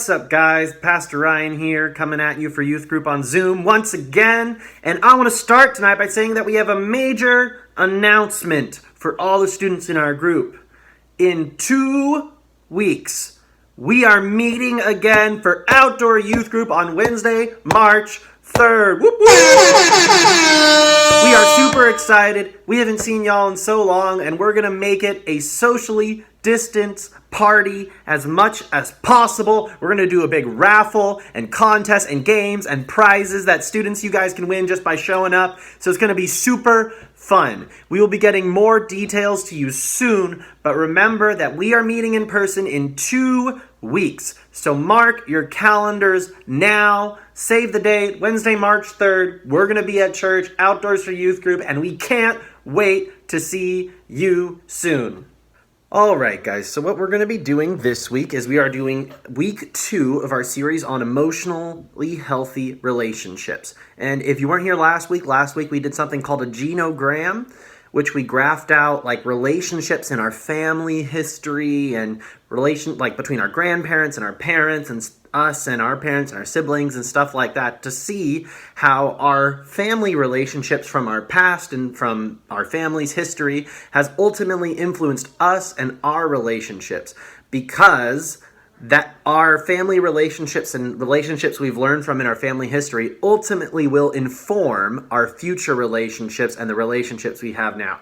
What's up, guys? Pastor Ryan here, coming at you for Youth Group on Zoom once again. And I want to start tonight by saying that we have a major announcement for all the students in our group. In 2 weeks, we are meeting again for Outdoor Youth Group on Wednesday, March 3rd. Whoop, whoop. We are super excited. We haven't seen y'all in so long, and we're going to make it a socially distance party as much as possible. We're going to do a big raffle and contest and games and prizes that students, you guys can win just by showing up. So it's going to be super fun. We will be getting more details to you soon, but remember that we are meeting in person in 2 weeks. So mark your calendars now. Save the date, Wednesday, March 3rd. We're going to be at church, Outdoors for Youth Group, and we can't wait to see you soon. All right, guys, so what we're going to be doing this week is we are doing week 2 of our series on emotionally healthy relationships. And if you weren't here last week we did something called a genogram, which we graphed out like relationships in our family history and between our grandparents and our parents and us and our parents and our siblings and stuff like that to see how our family relationships from our past and from our family's history has ultimately influenced us and our relationships, because that our family relationships and relationships we've learned from in our family history ultimately will inform our future relationships and the relationships we have now.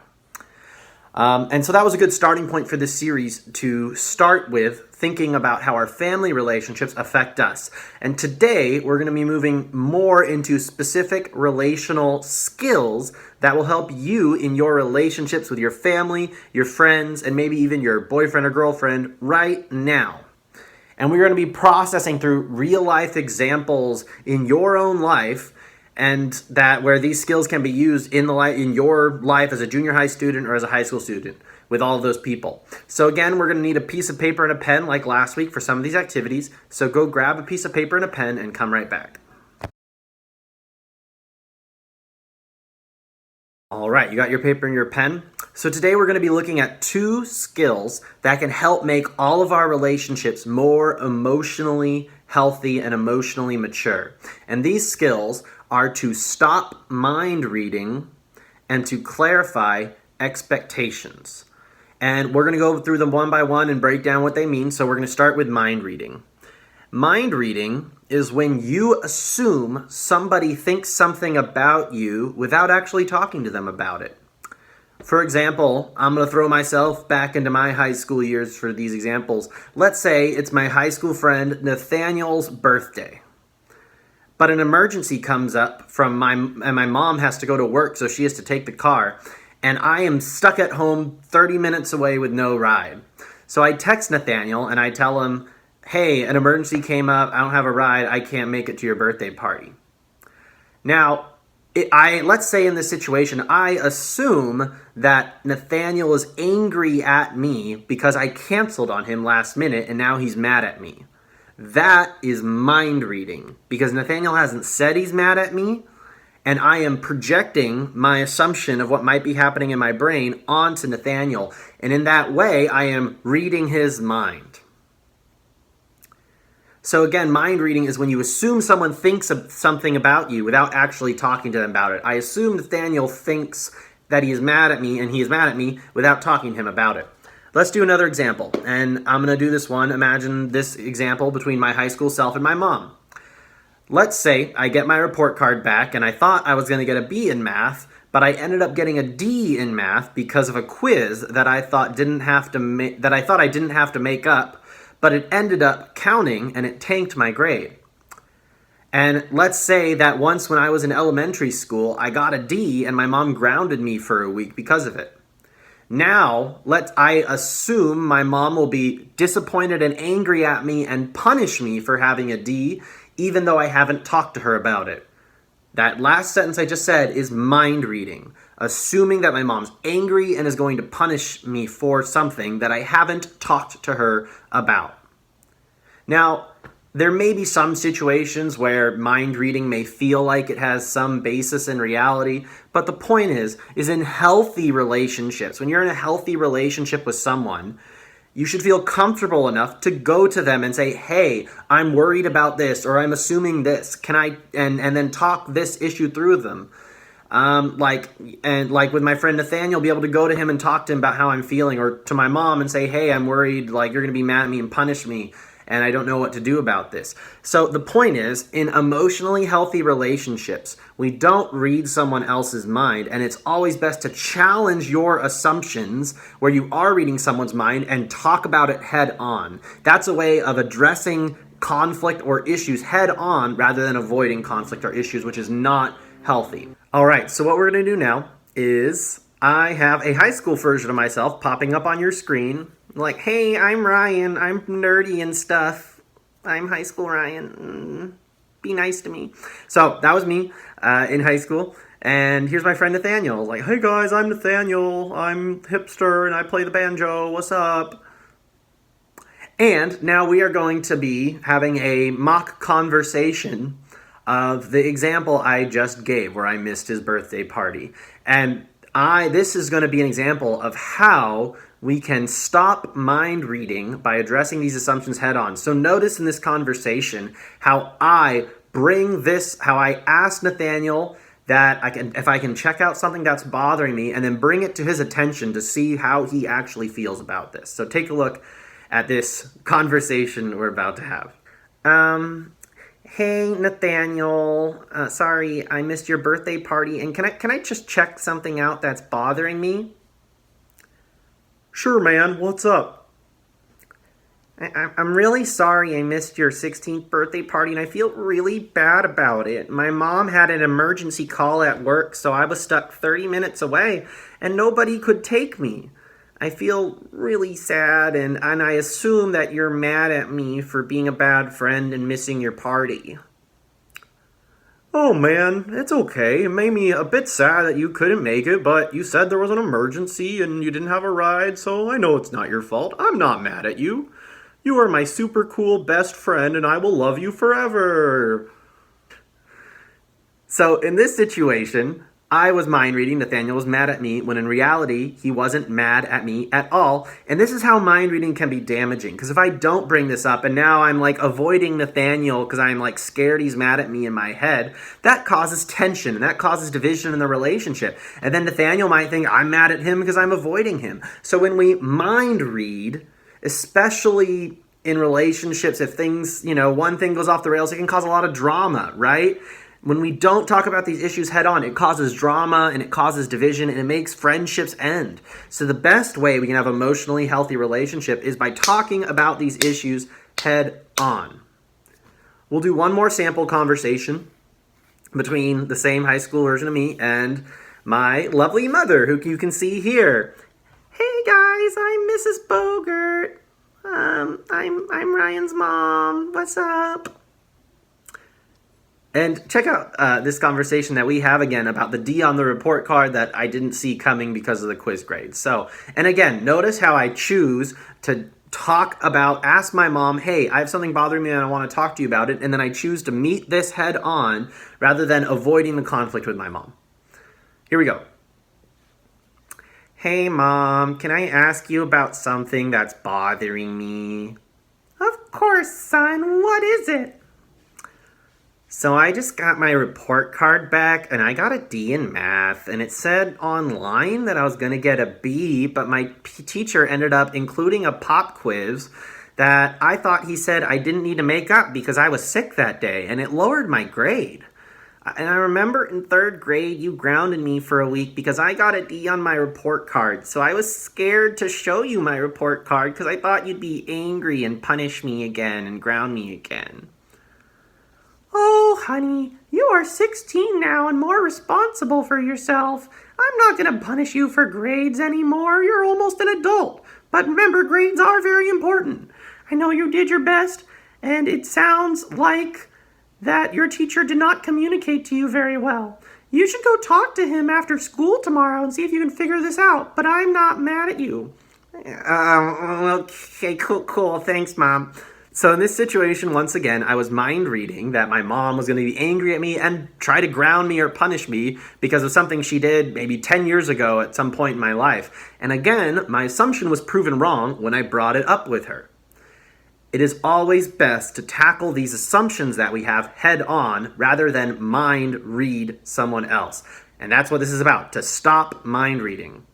And so that was a good starting point for this series to start with, thinking about how our family relationships affect us. And today we're going to be moving more into specific relational skills that will help you in your relationships with your family, your friends, and maybe even your boyfriend or girlfriend right now. And we're going to be processing through real life examples in your own life, and that where these skills can be used in your life as a junior high student or as a high school student with all of those people. So again, we're going to need a piece of paper and a pen like last week for some of these activities. So go grab a piece of paper and a pen and come right back. All right, you got your paper and your pen? So today we're going to be looking at 2 skills that can help make all of our relationships more emotionally healthy and emotionally mature. And these skills are to stop mind reading and to clarify expectations. And we're going to go through them one by one and break down what they mean. So we're going to start with mind reading. Mind reading is when you assume somebody thinks something about you without actually talking to them about it. For example, I'm going to throw myself back into my high school years for these examples. Let's say it's my high school friend Nathaniel's birthday. But an emergency comes up and my mom has to go to work, so she has to take the car. And I am stuck at home 30 minutes away with no ride. So I text Nathaniel and I tell him, hey, an emergency came up, I don't have a ride, I can't make it to your birthday party. Now, let's say in this situation, I assume that Nathaniel is angry at me because I canceled on him last minute and now he's mad at me. That is mind reading, because Nathaniel hasn't said he's mad at me, and I am projecting my assumption of what might be happening in my brain onto Nathaniel. And in that way, I am reading his mind. So again, mind reading is when you assume someone thinks of something about you without actually talking to them about it. I assume Nathaniel thinks that he is mad at me, and he is mad at me without talking to him about it. Let's do another example, and I'm going to do this one. Imagine this example between my high school self and my mom. Let's say I get my report card back, and I thought I was going to get a B in math, but I ended up getting a D in math because of a quiz that I thought I didn't have to make up, but it ended up counting, and it tanked my grade. And let's say that once when I was in elementary school, I got a D, and my mom grounded me for a week because of it. Now, I assume my mom will be disappointed and angry at me and punish me for having a D, even though I haven't talked to her about it. That last sentence I just said is mind reading, assuming that my mom's angry and is going to punish me for something that I haven't talked to her about. Now, there may be some situations where mind reading may feel like it has some basis in reality, but the point is in healthy relationships, when you're in a healthy relationship with someone, You should feel comfortable enough to go to them and say, hey, I'm worried about this, or I'm assuming this. Can I, and then talk this issue through with them. Like with my friend Nathaniel, be able to go to him and talk to him about how I'm feeling, or to my mom and say, hey, I'm worried, like, you're going to be mad at me and punish me, and I don't know what to do about this. So the point is, in emotionally healthy relationships, we don't read someone else's mind, and it's always best to challenge your assumptions where you are reading someone's mind and talk about it head on. That's a way of addressing conflict or issues head on rather than avoiding conflict or issues, which is not healthy. All right, so what we're going to do now is I have a high school version of myself popping up on your screen. Like, hey, I'm Ryan. I'm nerdy and stuff. I'm high school Ryan. Be nice to me. So that was me in high school. And here's my friend Nathaniel. Like, hey guys, I'm Nathaniel. I'm hipster and I play the banjo. What's up? And now we are going to be having a mock conversation of the example I just gave where I missed his birthday party. And this is going to be an example of how we can stop mind reading by addressing these assumptions head on. So notice in this conversation how I ask Nathaniel that if I can check out something that's bothering me and then bring it to his attention to see how he actually feels about this. So take a look at this conversation we're about to have. Hey Nathaniel, sorry I missed your birthday party, and can I just check something out that's bothering me? Sure, man, what's up? I'm really sorry I missed your 16th birthday party, and I feel really bad about it. My mom had an emergency call at work, so I was stuck 30 minutes away, and nobody could take me. I feel really sad, and I assume that you're mad at me for being a bad friend and missing your party. Oh man, it's okay. It made me a bit sad that you couldn't make it, but you said there was an emergency and you didn't have a ride, so I know it's not your fault. I'm not mad at you. You are my super cool best friend, and I will love you forever. So in this situation, I was mind reading. Nathaniel was mad at me when in reality, he wasn't mad at me at all. And this is how mind reading can be damaging. Because if I don't bring this up and now I'm like avoiding Nathaniel because I'm like scared he's mad at me in my head, that causes tension and that causes division in the relationship. And then Nathaniel might think I'm mad at him because I'm avoiding him. So when we mind read, especially in relationships, if things, one thing goes off the rails, it can cause a lot of drama, right? When we don't talk about these issues head on, it causes drama and it causes division and it makes friendships end. So the best way we can have an emotionally healthy relationship is by talking about these issues head on. We'll do one more sample conversation between the same high school version of me and my lovely mother, who you can see here. Hey guys, I'm Mrs. Bogert. I'm Ryan's mom. What's up? And check out this conversation that we have again about the D on the report card that I didn't see coming because of the quiz grades. So, and again, notice how I choose to ask my mom, hey, I have something bothering me and I want to talk to you about it. And then I choose to meet this head on rather than avoiding the conflict with my mom. Here we go. Hey, Mom, can I ask you about something that's bothering me? Of course, son. What is it? So I just got my report card back, and I got a D in math, and it said online that I was going to get a B, but my teacher ended up including a pop quiz that I thought he said I didn't need to make up because I was sick that day, and it lowered my grade. And I remember in 3rd grade, you grounded me for a week because I got a D on my report card. So I was scared to show you my report card because I thought you'd be angry and punish me again and ground me again. Oh, honey, you are 16 now and more responsible for yourself. I'm not going to punish you for grades anymore. You're almost an adult. But remember, grades are very important. I know you did your best, and it sounds like that your teacher did not communicate to you very well. You should go talk to him after school tomorrow and see if you can figure this out, but I'm not mad at you. Okay, cool, thanks, Mom. So in this situation, once again, I was mind reading that my mom was going to be angry at me and try to ground me or punish me because of something she did maybe 10 years ago at some point in my life. And again, my assumption was proven wrong when I brought it up with her. It is always best to tackle these assumptions that we have head on rather than mind read someone else. And that's what this is about, to stop mind reading.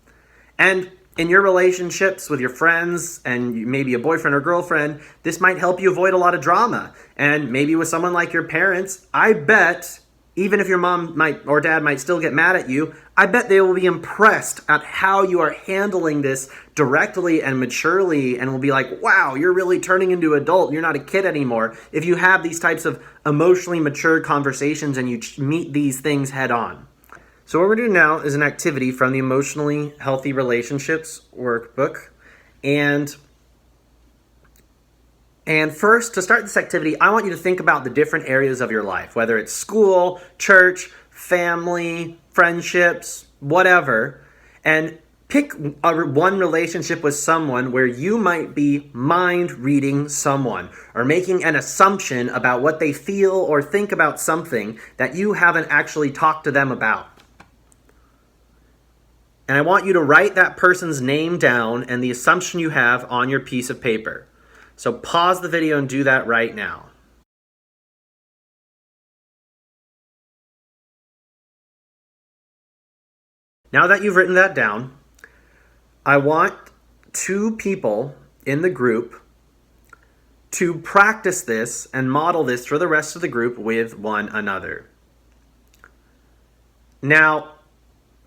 And in your relationships with your friends and maybe a boyfriend or girlfriend, this might help you avoid a lot of drama. And maybe with someone like your parents, I bet, even if your mom or dad might still get mad at you, I bet they will be impressed at how you are handling this directly and maturely and will be like, wow, you're really turning into an adult. You're not a kid anymore. If you have these types of emotionally mature conversations and you meet these things head on. So what we're doing now is an activity from the Emotionally Healthy Relationships workbook. And first, to start this activity, I want you to think about the different areas of your life, whether it's school, church, family, friendships, whatever, and pick one relationship with someone where you might be mind reading someone or making an assumption about what they feel or think about something that you haven't actually talked to them about. And I want you to write that person's name down and the assumption you have on your piece of paper. So pause the video and do that right now. Now that you've written that down, I want 2 people in the group to practice this and model this for the rest of the group with one another. Now,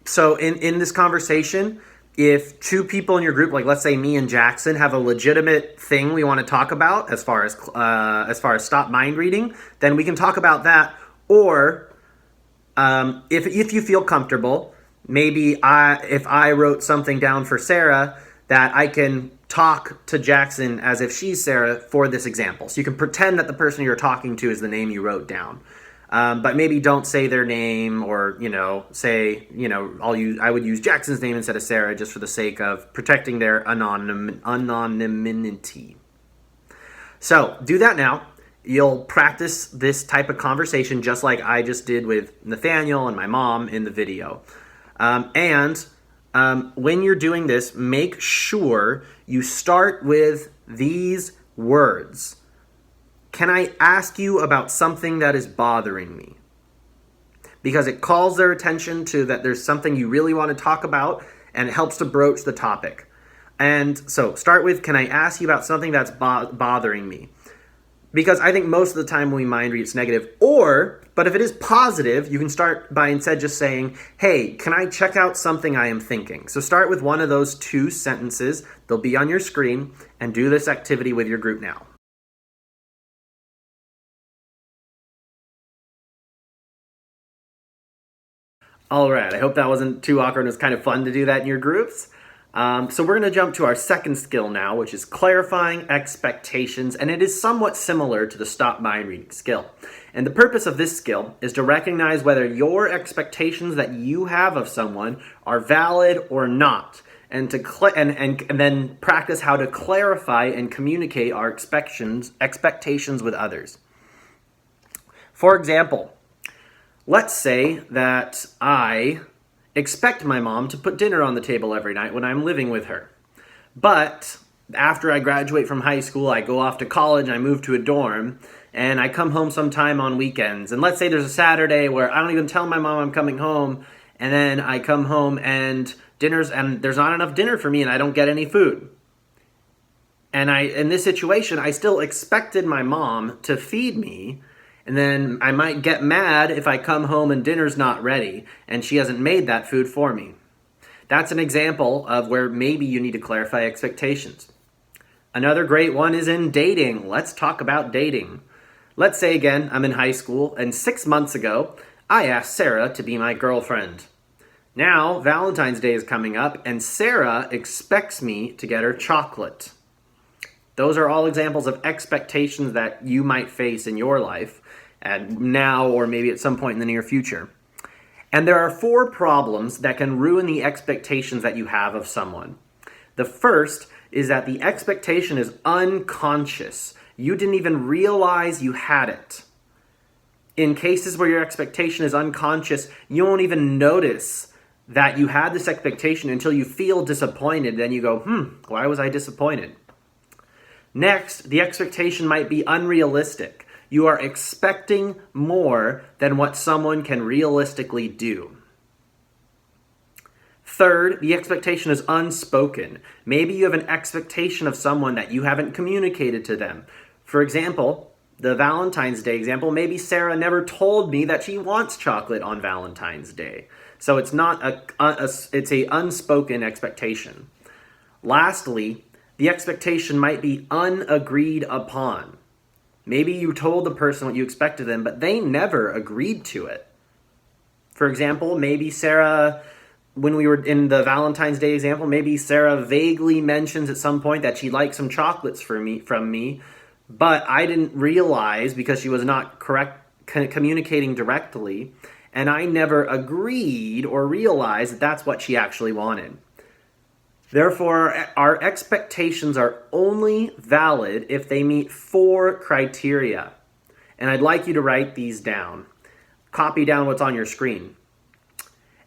so in this conversation, if 2 people in your group, like let's say me and Jackson, have a legitimate thing we want to talk about as far as stop mind reading, then we can talk about that. Or if you feel comfortable, maybe if I wrote something down for Sarah, that I can talk to Jackson as if she's Sarah for this example. So you can pretend that the person you're talking to is the name you wrote down. But maybe don't say their name or, say, I would use Jackson's name instead of Sarah just for the sake of protecting their anonymity. So do that now. You'll practice this type of conversation just like I just did with Nathaniel and my mom in the video. When you're doing this, make sure you start with these words. Can I ask you about something that is bothering me? Because it calls their attention to that there's something you really want to talk about and it helps to broach the topic. And so start with, can I ask you about something that's bothering me? Because I think most of the time when we mind read, it's negative. But if it is positive, you can start by instead just saying, hey, can I check out something I am thinking? So start with one of those 2 sentences. They'll be on your screen, and do this activity with your group now. All right, I hope that wasn't too awkward. It was kind of fun to do that in your groups. So we're going to jump to our second skill now, which is clarifying expectations, and it is somewhat similar to the stop mind reading skill. And the purpose of this skill is to recognize whether your expectations that you have of someone are valid or not, and to and then practice how to clarify and communicate our expectations with others. For example, let's say that I expect my mom to put dinner on the table every night when I'm living with her. But after I graduate from high school, I go off to college, I move to a dorm, and I come home sometime on weekends. And let's say there's a Saturday where I don't even tell my mom I'm coming home, and then I come home and there's not enough dinner for me and I don't get any food. And in this situation, I still expected my mom to feed me. And then I might get mad if I come home and dinner's not ready and she hasn't made that food for me. That's an example of where maybe you need to clarify expectations. Another great one is in dating. Let's talk about dating. Let's say again, I'm in high school and 6 months ago, I asked Sarah to be my girlfriend. Now, Valentine's Day is coming up and Sarah expects me to get her chocolate. Those are all examples of expectations that you might face in your life. And now or maybe at some point in the near future. And there are 4 problems that can ruin the expectations that you have of someone. The first is that the expectation is unconscious. You didn't even realize you had it. In cases where your expectation is unconscious, you won't even notice that you had this expectation until you feel disappointed. Then you go, why was I disappointed? Next, the expectation might be unrealistic. You are expecting more than what someone can realistically do. Third, the expectation is unspoken. Maybe you have an expectation of someone that you haven't communicated to them. For example, the Valentine's Day example, maybe Sarah never told me that she wants chocolate on Valentine's Day. So it's not it's a unspoken expectation. Lastly, the expectation might be unagreed upon. Maybe you told the person what you expected of them, but they never agreed to it. For example, maybe Sarah, when we were in the Valentine's Day example, maybe Sarah vaguely mentions at some point that she'd like some chocolates from me, but I didn't realize because she was not communicating directly, and I never agreed or realized that that's what she actually wanted. Therefore, our expectations are only valid if they meet 4 criteria. And I'd like you to write these down. Copy down what's on your screen.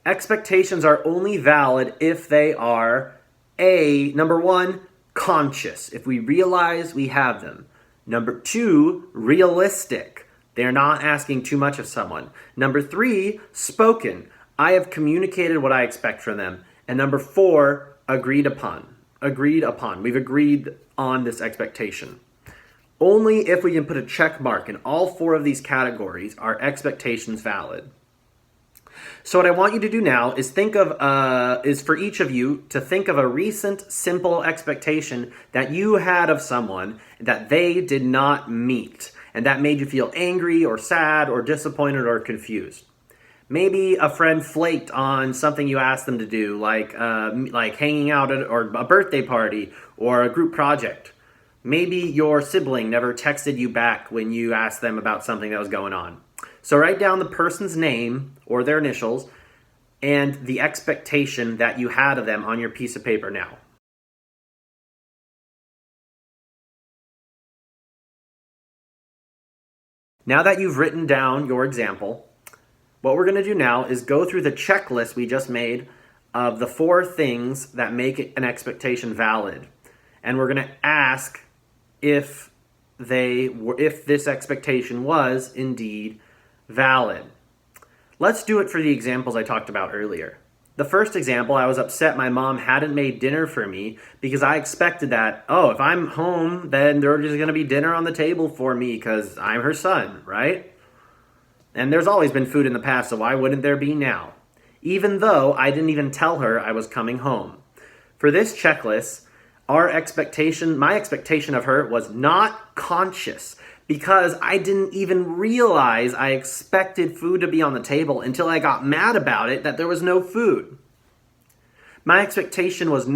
Expectations are only valid if they are number 1, conscious, if we realize we have them. Number 2, realistic. They're not asking too much of someone. Number 3, spoken. I have communicated what I expect from them. And number 4, agreed upon. We've agreed on this expectation. Only if we can put a check mark in all 4 of these categories are expectations valid. So what I want you to do now is is for each of you to think of a recent simple expectation that you had of someone that they did not meet, and that made you feel angry or sad or disappointed or confused. Maybe a friend flaked on something you asked them to do, like hanging out at or a birthday party or a group project. Maybe your sibling never texted you back when you asked them about something that was going on. So write down the person's name or their initials and the expectation that you had of them on your piece of paper now. Now that you've written down your example, what we're going to do now is go through the checklist we just made of the 4 things that make an expectation valid. And we're going to ask if this expectation was indeed valid. Let's do it for the examples I talked about earlier. The first example, I was upset my mom hadn't made dinner for me because I expected that, if I'm home, then there's just going to be dinner on the table for me because I'm her son, right? And there's always been food in the past, so why wouldn't there be now? Even though I didn't even tell her I was coming home. For this checklist, my expectation of her was not conscious because I didn't even realize I expected food to be on the table until I got mad about it that there was no food. My expectation was,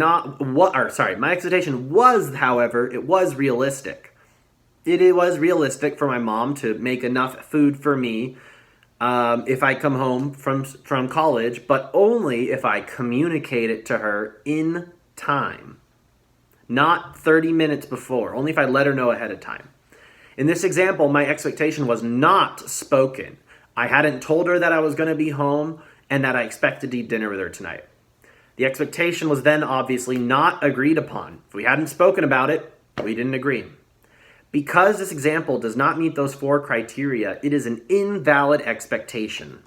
however, it was realistic. It was realistic for my mom to make enough food for me if I come home from college, but only if I communicate it to her in time. Not 30 minutes before, only if I let her know ahead of time. In this example, my expectation was not spoken. I hadn't told her that I was going to be home and that I expected to eat dinner with her tonight. The expectation was then obviously not agreed upon. If we hadn't spoken about it, we didn't agree. Because this example does not meet those 4 criteria, it is an invalid expectation.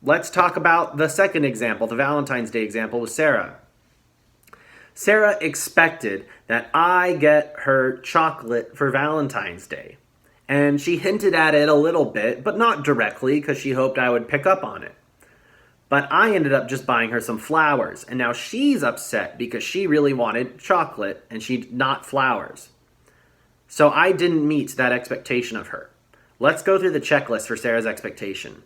Let's talk about the second example, the Valentine's Day example with Sarah. Sarah expected that I get her chocolate for Valentine's Day. And she hinted at it a little bit, but not directly because she hoped I would pick up on it. But I ended up just buying her some flowers, and now she's upset because she really wanted chocolate and not flowers. So I didn't meet that expectation of her. Let's go through the checklist for Sarah's expectation.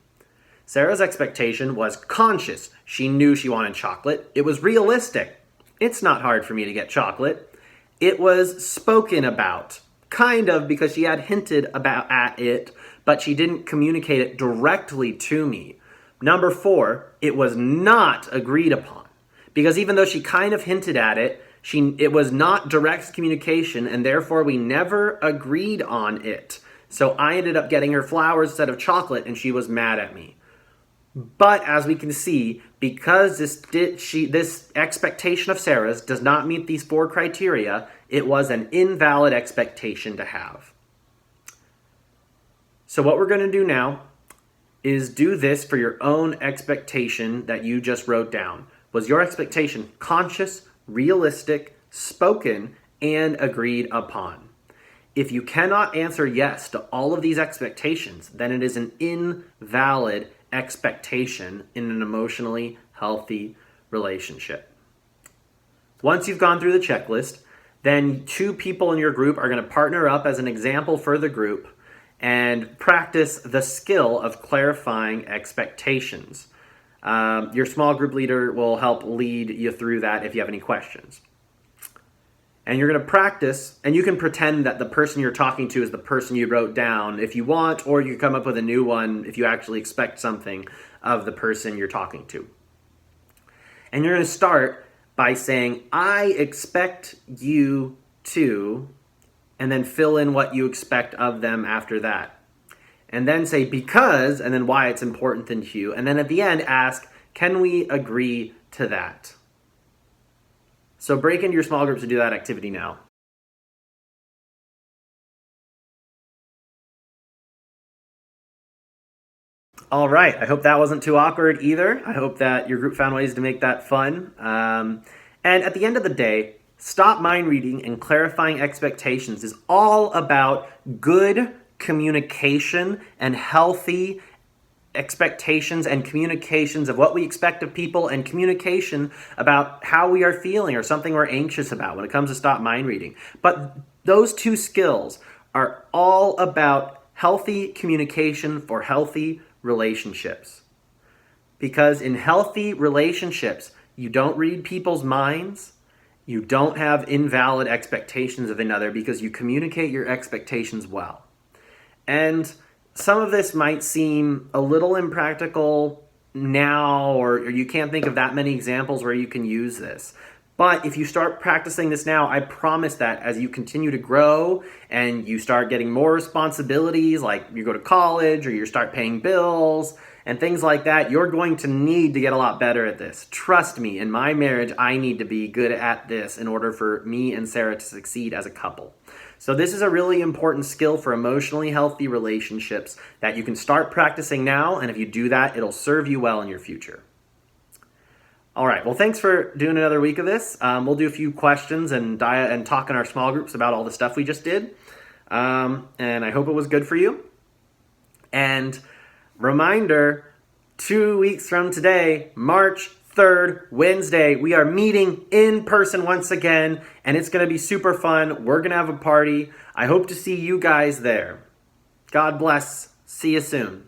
Sarah's expectation was conscious. She knew she wanted chocolate. It was realistic. It's not hard for me to get chocolate. It was spoken about, kind of, because she had hinted at it, but she didn't communicate it directly to me. Number 4, it was not agreed upon. Because even though she kind of hinted at it, It was not direct communication, and therefore we never agreed on it. So I ended up getting her flowers instead of chocolate, and she was mad at me. But as we can see, because this expectation of Sarah's does not meet these 4 criteria, it was an invalid expectation to have. So what we're going to do now is do this for your own expectation that you just wrote down. Was your expectation conscious, realistic, spoken, and agreed upon? If you cannot answer yes to all of these expectations, then it is an invalid expectation in an emotionally healthy relationship. Once you've gone through the checklist, then 2 people in your group are going to partner up as an example for the group and practice the skill of clarifying expectations. Your small group leader will help lead you through that if you have any questions. And you're going to practice, and you can pretend that the person you're talking to is the person you wrote down if you want, or you can come up with a new one if you actually expect something of the person you're talking to. And you're going to start by saying, I expect you to, and then fill in what you expect of them after that. And then say because, and then why it's important to you. And then at the end, ask, can we agree to that? So break into your small groups to do that activity now. All right, I hope that wasn't too awkward either. I hope that your group found ways to make that fun. And at the end of the day, stop mind reading and clarifying expectations is all about good communication and healthy expectations and communications of what we expect of people and communication about how we are feeling or something we're anxious about when it comes to stop mind reading. But those 2 skills are all about healthy communication for healthy relationships. Because in healthy relationships, you don't read people's minds, you don't have invalid expectations of another because you communicate your expectations well. And some of this might seem a little impractical now, or you can't think of that many examples where you can use this. But if you start practicing this now, I promise that as you continue to grow and you start getting more responsibilities, like you go to college or you start paying bills and things like that, you're going to need to get a lot better at this. Trust me, in my marriage, I need to be good at this in order for me and Sarah to succeed as a couple. So this is a really important skill for emotionally healthy relationships that you can start practicing now, and if you do that, it'll serve you well in your future. All right, well, thanks for doing another week of this. We'll do a few questions and talk in our small groups about all the stuff we just did, and I hope it was good for you. And reminder, 2 weeks from today, March 3rd, Wednesday, we are meeting in person once again, and it's going to be super fun. We're going to have a party. I hope to see you guys there. God bless. See you soon.